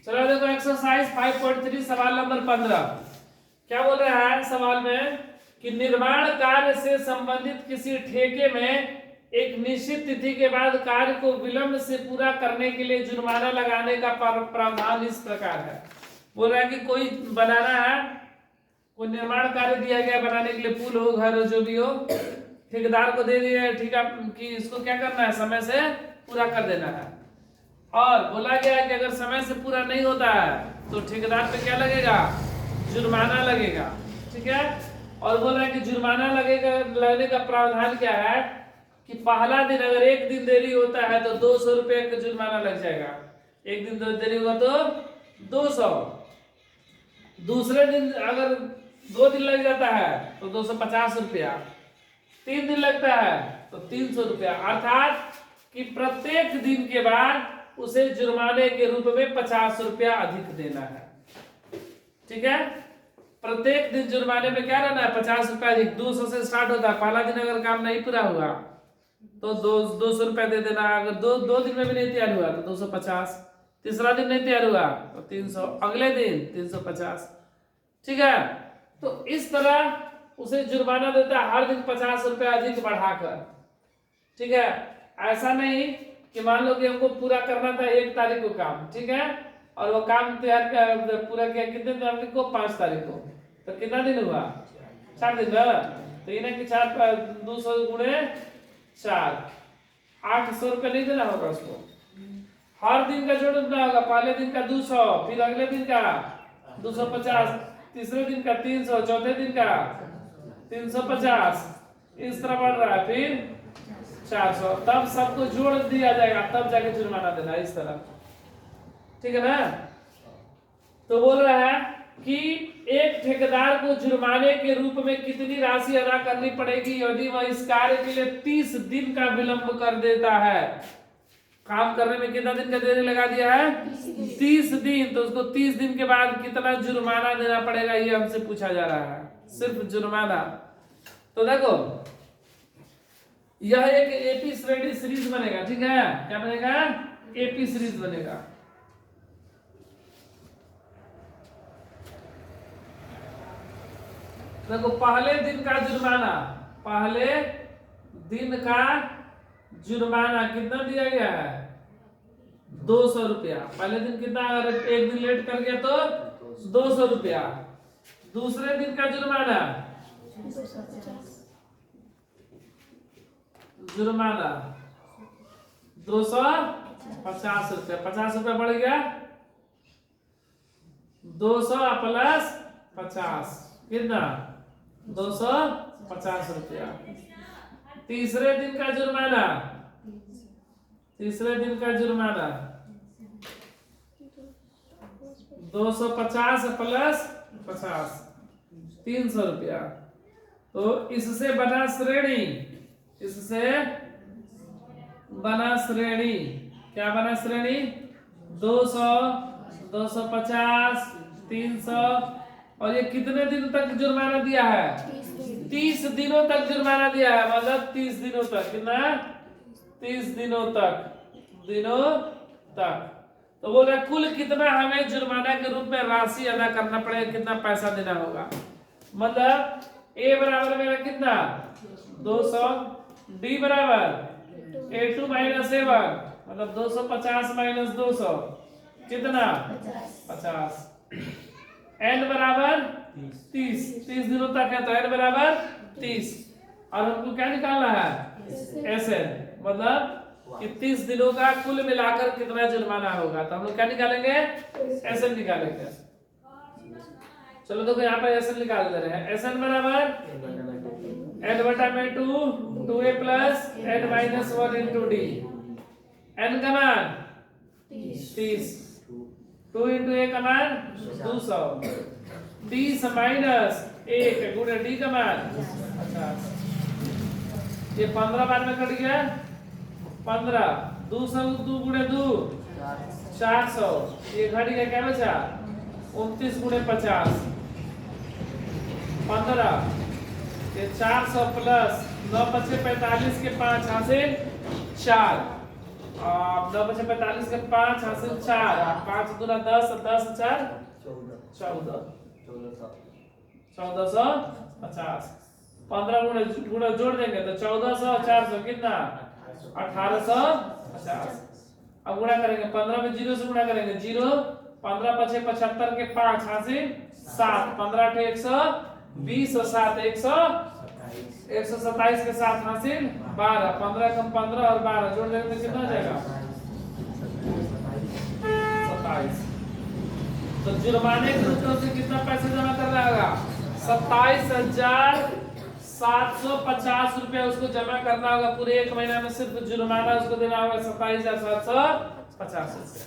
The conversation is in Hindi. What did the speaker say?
चलो देखो एक्सरसाइज 5.3 सवाल नंबर 15। क्या बोल रहा है सवाल में कि निर्माण कार्य से संबंधित किसी ठेके में एक निश्चित तिथि के बाद कार्य को विलंब से पूरा करने के लिए जुर्माना लगाने का प्रावधान इस प्रकार है। बोल रहा है कि कोई बनाना है, कोई निर्माण कार्य दिया गया बनाने के लिए, पुल हो, घर हो, जो भी हो, ठेकेदार को दे दिया ठेका कि इसको क्या करना है, समय से पूरा कर देना है। और बोला गया है कि अगर समय से पूरा नहीं होता है तो ठेकेदार पे क्या लगेगा, जुर्माना लगेगा। ठीक है। और बोल रहा है कि जुर्माना लगेगा, लगने का प्रावधान क्या है कि पहला दिन अगर एक दिन देरी होता है तो 200 रुपये का जुर्माना लग जाएगा। एक दिन देरी हुआ तो 200। दूसरे दिन अगर 2 दिन लग जाता है तो 250 रुपया। 3 दिन लगता है तो 300 रुपया। अर्थात कि प्रत्येक दिन के बाद उसे जुर्माने के रूप में 50 रुपया अधिक देना है। ठीक है। प्रत्येक दिन जुर्माने में क्या रहना है, 50 रुपया अधिक। 200 से स्टार्ट होता है। पहला दिन अगर काम नहीं पूरा हुआ तो 200 रुपया दे देना। अगर दो दिन में भी नहीं तैयार हुआ तो 250। तीसरा दिन नहीं तैयार हुआ तो 300। अगले दिन 350। ठीक है। तो इस तरह उसे जुर्माना देता है हर दिन 50 रुपया अधिक बढ़ाकर। ठीक है। ऐसा नहीं कि मान लो कि हमको पूरा करना था 1 तारीख को काम, ठीक है, और वो काम तैयार पूरा किया कितने तारीख को, 5 तारीख को, तो कितना दिन हुआ, 4 दिन ना। तो ये ना कि 200 गुणे 4, 800 रुपये नहीं देना होगा उसको। हर दिन का जोड़ना होगा। पहले दिन का 200, फिर अगले दिन का 250, तीसरे दिन का 300, चौथे दिन का 350, इस तरह बढ़ रहा है, फिर 400, तब सबको जोड़ दिया जाएगा, तब जाके जुर्माना देना, इस तरह। ठीक है ना। तो बोल रहा है कि एक ठेकेदार को जुर्माने के रूप में कितनी राशि अदा करनी पड़ेगी यदि वह इस कार्य के लिए 30 दिन का विलंब कर देता है। काम करने में कितना दिन का देरी लगा दिया है, 30 दिन। तो उसको 30 दिन के बाद कितना जुर्माना देना पड़ेगा, ये हमसे पूछा जा रहा है, सिर्फ जुर्माना। तो देखो यह एक एपी श्रेणी सीरीज बनेगा। ठीक है। क्या बनेगा, एपी सीरीज बनेगा। देखो पहले दिन का जुर्माना, पहले दिन का जुर्माना कितना दिया गया है, 200 रुपया। पहले दिन कितना, अगर एक दिन लेट कर गया तो 200 रुपया। दूसरे दिन का जुर्माना, जुर्माना 250 रुपया। 50 रुपया बढ़ गया, 200 प्लस 50 कितना, 250 रुपया। तीसरे दिन का जुर्माना, तीसरे दिन का जुर्माना 250 प्लस 50, 300 रुपया। तो इससे बना श्रेणी, इससे बना श्रेणी, क्या बना श्रेणी, 200, 250, 300। और ये कितने दिन तक जुर्माना दिया है, 30 दिनों तक जुर्माना दिया है। मतलब 30 दिनों तक, कितना, 30 दिनों तक। तो बोल रहे कुल कितना हमें जुर्माना के रूप में राशि अदा करना पड़ेगा, कितना पैसा देना होगा। मतलब ए बराबर मेरा कितना, 200, डी बराबर A2 माइनस A1, मतलब 250 माइनस 200 कितना, 50। एन बराबर 30, 30 दिनों तक है तो एन बराबर 30। और हमको क्या निकालना है, एसएन, मतलब कि 30 दिनों का कुल मिलाकर कितना जुर्माना होगा। तो हम लोग क्या निकालेंगे, एसएन निकालेंगे। चलो देखो यहाँ पर एसएन निकाल दे रहे हैं। एसएन बराबर एन बटा में 2a plus n minus 1 into d. N का मान 30, 2 इंटू ए का मान 200, 30 माइनस 1 गुणे डी का मान 50। ये 15 बार में कट गया, 15, 200 2 गुणे 2 400। ये घट गया, क्या बचा, 29 गुणे 50, 15। ये 400 प्लस 9 × 45 के 5 हासिल 4। 9 बचे 45 के 5 हासिल 4, 5 दूना 10, 10 4 14, 1450। 15 गुणा जोड़ देंगे तो 1400 400 कितना 1850। अब गुणा करेंगे 15 में 0 से गुणा करेंगे 0, 15 पचे 75 के 5 हासिल 7, 15 अठे 120 और 7 127 के साथ हासिल 12, 15 कम 15 और 12 जोड़ देंगे तो कितना आ जाएगा 27। तो जुर्माने के रूप में उसे कितना पैसा जमा करना होगा 27,750 रुपया उसको जमा करना होगा। पूरे 1 महीना में सिर्फ जुर्माना उसको देना होगा 27,750 रुपया।